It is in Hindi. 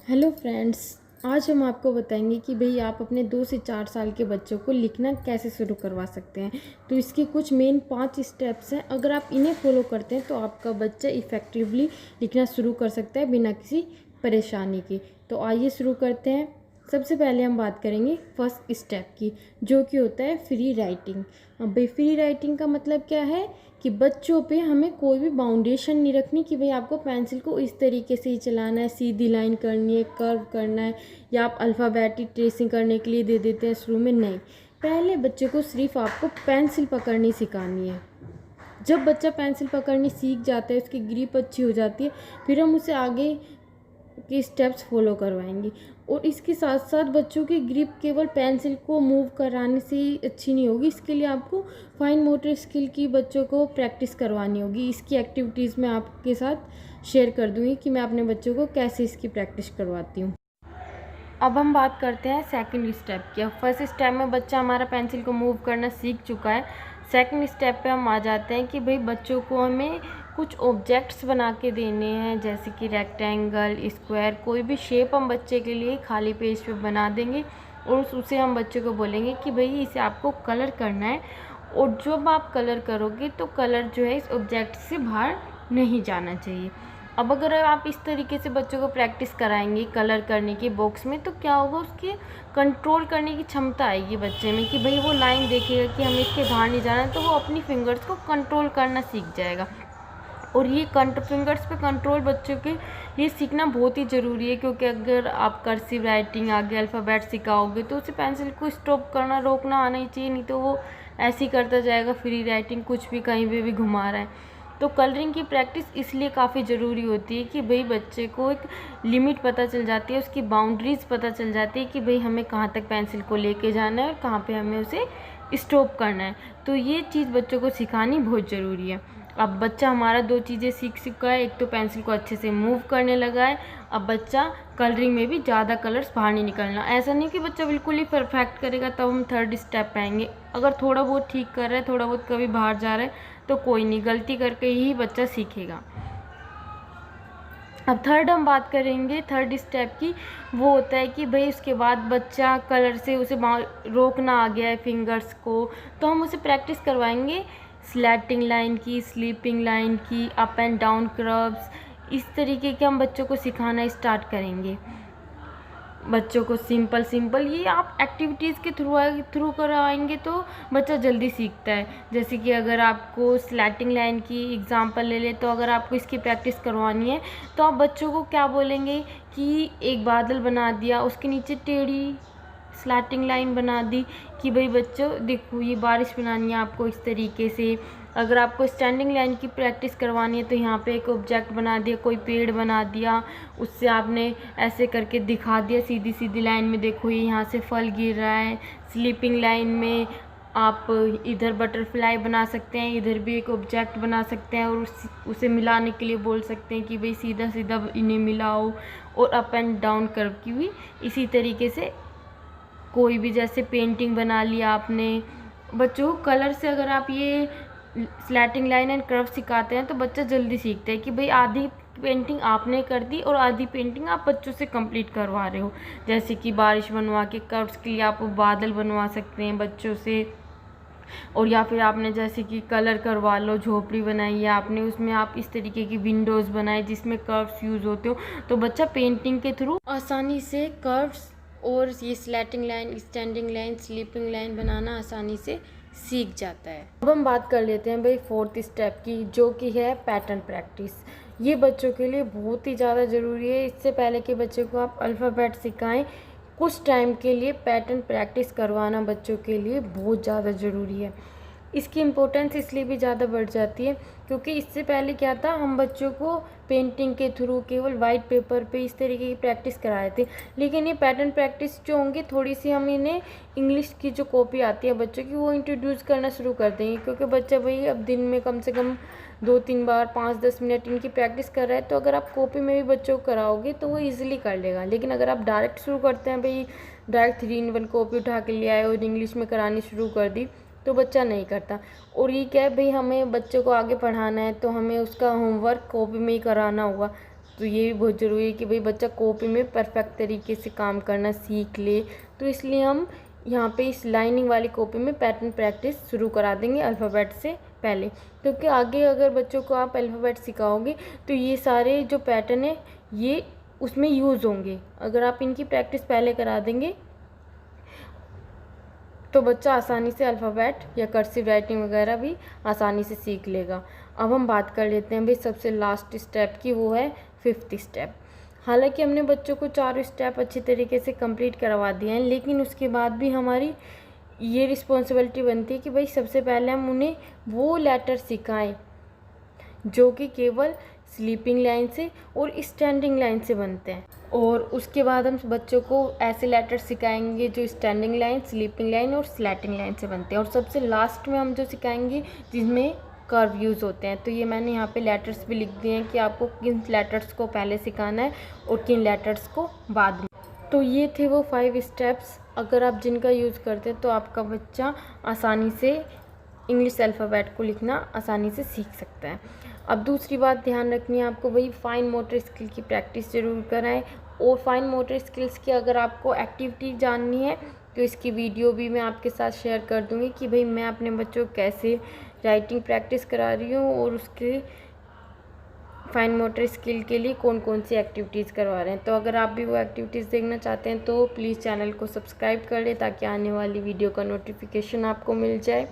Hello friends. आज हम आपको बताएंगे कि भाई आप अपने 2 से 4 साल के बच्चों को लिखना कैसे शुरू करवा सकते हैं। तो इसके कुछ मेन 5 स्टेप्स हैं। अगर आप इन्हें फॉलो करते हैं तो आपका बच्चा इफ़ेक्टिवली लिखना शुरू कर सकता है बिना किसी परेशानी के। तो आइए शुरू करते हैं। सबसे पहले हम बात करेंगे फर्स्ट स्टेप की, जो कि होता है फ्री राइटिंग। अब भाई फ्री राइटिंग का मतलब क्या है कि बच्चों पे हमें कोई भी बाउंडेशन नहीं रखनी कि भाई आपको पेंसिल को इस तरीके से ही चलाना है, सीधी लाइन करनी है, कर्व करना है, या आप अल्फ़ाबेटिक ट्रेसिंग करने के लिए दे देते हैं शुरू में। नहीं, पहले बच्चे को सिर्फ आपको पेंसिल पकड़नी सिखानी है। जब बच्चा पेंसिल पकड़नी सीख जाता है, उसकी ग्रिप अच्छी हो जाती है, फिर हम उसे आगे के स्टेप्स फॉलो करवाएंगे। और इसके साथ साथ बच्चों की ग्रिप केवल पेंसिल को मूव कराने से ही अच्छी नहीं होगी। इसके लिए आपको फाइन मोटर स्किल की बच्चों को प्रैक्टिस करवानी होगी। इसकी एक्टिविटीज़ मैं आपके साथ शेयर कर दूँगी कि मैं अपने बच्चों को कैसे इसकी प्रैक्टिस करवाती हूँ। अब हम बात करते हैं सेकंड स्टेप की। अब फर्स्ट स्टेप में बच्चा हमारा पेंसिल को मूव करना सीख चुका है। सेकंड स्टेप पे हम आ जाते हैं कि भाई बच्चों को हमें कुछ ऑब्जेक्ट्स बना के देने हैं, जैसे कि रेक्टेंगल, स्क्वायर, कोई भी शेप हम बच्चे के लिए खाली पेज पे बना देंगे और उसे हम बच्चे को बोलेंगे कि भाई इसे आपको कलर करना है। और जब आप कलर करोगे तो कलर जो है इस ऑब्जेक्ट से बाहर नहीं जाना चाहिए। अब अगर आप इस तरीके से बच्चों को प्रैक्टिस कराएंगे कलर करने की बॉक्स में, तो क्या होगा, उसकी कंट्रोल करने की क्षमता आएगी बच्चे में कि भाई वो लाइन देखेगा कि हमें इसके बाहर नहीं जाना है, तो वो अपनी फिंगर्स को कंट्रोल करना सीख जाएगा। और ये फिंगर्स पे कंट्रोल बच्चों के लिए सीखना बहुत ही ज़रूरी है, क्योंकि अगर आप कर्सिव राइटिंग आगे अल्फ़ाबेट सिखाओगे तो उसे पेंसिल को स्टॉप करना, रोकना आना ही चाहिए, नहीं तो वो ऐसे ही करता जाएगा, फ्री राइटिंग कुछ भी कहीं पे भी घुमा रहा है। तो कलरिंग की प्रैक्टिस इसलिए काफ़ी ज़रूरी होती है कि भाई बच्चे को एक लिमिट पता चल जाती है, उसकी बाउंड्रीज पता चल जाती है कि भाई हमें कहाँ तक पेंसिल को लेके जाना है और कहाँ पे हमें उसे स्टॉप करना है। तो ये चीज़ बच्चों को सिखानी बहुत ज़रूरी है। अब बच्चा हमारा 2 चीज़ें सीख चुका है, एक तो पेंसिल को अच्छे से मूव करने लगा है। अब बच्चा कलरिंग में भी ज़्यादा कलर्स बाहर नहीं निकलना। ऐसा नहीं कि बच्चा बिल्कुल ही परफेक्ट करेगा तब हम थर्ड स्टेप पे आएंगे। अगर थोड़ा बहुत ठीक कर रहा है, थोड़ा बहुत कभी बाहर जा रहा है, तो कोई नहीं, गलती करके ही बच्चा सीखेगा। अब थर्ड हम बात करेंगे थर्ड स्टेप की। वो होता है कि भाई उसके बाद बच्चा कलर से उसे रोकना आ गया है फिंगर्स को, तो हम उसे प्रैक्टिस करवाएंगे स्लैटिंग लाइन की, स्लीपिंग लाइन की, अप एंड डाउन कर्व्स। इस तरीके के हम बच्चों को सिखाना स्टार्ट करेंगे। बच्चों को सिंपल ये आप एक्टिविटीज़ के थ्रू करवाएंगे तो बच्चा जल्दी सीखता है। जैसे कि अगर आपको स्लैटिंग लाइन की एग्जांपल ले ले, तो अगर आपको इसकी प्रैक्टिस करवानी है तो आप बच्चों को क्या बोलेंगे कि एक बादल बना दिया, उसके नीचे टेढ़ी स्लैटिंग लाइन बना दी कि भाई बच्चों देखो ये बारिश बनानी है आपको इस तरीके से। अगर आपको स्टैंडिंग लाइन की प्रैक्टिस करवानी है तो यहाँ पे एक ऑब्जेक्ट बना दिया, कोई पेड़ बना दिया, उससे आपने ऐसे करके दिखा दिया सीधी सीधी लाइन में, देखो ये यहाँ से फल गिर रहा है। स्लीपिंग लाइन में आप इधर बटरफ्लाई बना सकते हैं, इधर भी एक ऑब्जेक्ट बना सकते हैं और उसे मिलाने के लिए बोल सकते हैं कि भाई सीधा सीधा इन्हें मिलाओ। और अप एंड डाउन कर्व की भी इसी तरीके से कोई भी, जैसे पेंटिंग बना लिया आपने। बच्चों को कलर से अगर आप ये स्लैटिंग लाइन एंड कर्व सिखाते हैं तो बच्चा जल्दी सीखता है कि भाई आधी पेंटिंग आपने कर दी और आधी पेंटिंग आप बच्चों से कंप्लीट करवा रहे हो। जैसे कि बारिश बनवा के कर्व्स के लिए आप बादल बनवा सकते हैं बच्चों से। और या फिर आपने जैसे कि कलर करवा लो, झोपड़ी बनाई है आपने, उसमें आप इस तरीके की विंडोज़ बनाए जिसमें कर्व्स यूज़ होते हो, तो बच्चा पेंटिंग के थ्रू आसानी से कर्व्स और ये slanting line, standing line, sleeping line बनाना आसानी से सीख जाता है। अब हम बात कर लेते हैं भाई फोर्थ स्टेप की, जो कि है पैटर्न प्रैक्टिस। ये बच्चों के लिए बहुत ही ज़्यादा ज़रूरी है। इससे पहले कि बच्चे को आप अल्फ़ाबेट सिखाएं, कुछ टाइम के लिए पैटर्न प्रैक्टिस करवाना बच्चों के लिए बहुत ज़्यादा ज़रूरी है। इसकी इम्पोर्टेंस इसलिए भी ज़्यादा बढ़ जाती है क्योंकि इससे पहले क्या था, हम बच्चों को पेंटिंग के थ्रू केवल वाइट पेपर पे इस तरीके की प्रैक्टिस कराए थे। लेकिन ये पैटर्न प्रैक्टिस जो होंगी, थोड़ी सी हम इन्हें इंग्लिश की जो कॉपी आती है बच्चों की, वो इंट्रोड्यूस करना शुरू कर देंगे। क्योंकि बच्चा भाई अब दिन में कम से कम 2-3 बार 5-10 मिनट इनकी प्रैक्टिस कर रहा है, तो अगर आप कॉपी में भी बच्चों को कराओगे तो वो ईजिली कर लेगा। लेकिन अगर आप डायरेक्ट शुरू करते हैं, भाई डायरेक्ट 3-in-1 कॉपी उठा के ले आए और इंग्लिश में करानी शुरू कर दी, तो बच्चा नहीं करता। और ये क्या है भाई, हमें बच्चों को आगे पढ़ाना है तो हमें उसका होमवर्क कॉपी में ही कराना होगा। तो ये भी बहुत ज़रूरी है कि भाई बच्चा कॉपी में परफेक्ट तरीके से काम करना सीख ले। तो इसलिए हम यहाँ पे इस लाइनिंग वाली कॉपी में पैटर्न प्रैक्टिस शुरू करा देंगे अल्फ़ाबेट से पहले, क्योंकि आगे अगर बच्चों को आप अल्फ़ाबेट सिखाओगे तो ये सारे जो पैटर्न है ये उसमें यूज़ होंगे। अगर आप इनकी प्रैक्टिस पहले करा देंगे तो बच्चा आसानी से अल्फ़ाबेट या कर्सिव राइटिंग वगैरह भी आसानी से सीख लेगा। अब हम बात कर लेते हैं भाई सबसे लास्ट स्टेप की, वो है 5th स्टेप। हालांकि हमने बच्चों को 4 स्टेप अच्छी तरीके से कंप्लीट करवा दिए हैं, लेकिन उसके बाद भी हमारी ये रिस्पॉन्सिबिलिटी बनती है कि भाई सबसे पहले हम उन्हें वो लेटर सिखाएं जो कि केवल स्लीपिंग लाइन से और स्टैंडिंग लाइन से बनते हैं, और उसके बाद हम बच्चों को ऐसे लेटर सिखाएंगे जो स्टैंडिंग लाइन, स्लीपिंग लाइन और स्लैटिंग लाइन से बनते हैं, और सबसे लास्ट में हम जो सिखाएंगे जिसमें कर्व यूज़ होते हैं। तो ये मैंने यहाँ पे लेटर्स भी लिख दिए हैं कि आपको किन लेटर्स को पहले सिखाना है और किन लेटर्स को बाद में। तो ये थे वो 5 स्टेप्स, अगर आप जिनका यूज़ करते हैं तो आपका बच्चा आसानी से इंग्लिश अल्फ़ाबेट को लिखना आसानी से सीख सकता है। अब दूसरी बात ध्यान रखनी है आपको, वही फाइन मोटर स्किल की प्रैक्टिस ज़रूर कराएं। और फाइन मोटर स्किल्स की अगर आपको एक्टिविटी जाननी है तो इसकी वीडियो भी मैं आपके साथ शेयर कर दूँगी कि भाई मैं अपने बच्चों को कैसे राइटिंग प्रैक्टिस करा रही हूँ और उसके फाइन मोटर स्किल के लिए कौन कौन सी एक्टिविटीज़ करवा रहे हैं। तो अगर आप भी वो एक्टिविटीज़ देखना चाहते हैं तो प्लीज़ चैनल को सब्सक्राइब कर लें ताकि आने वाली वीडियो का नोटिफिकेशन आपको मिल जाए।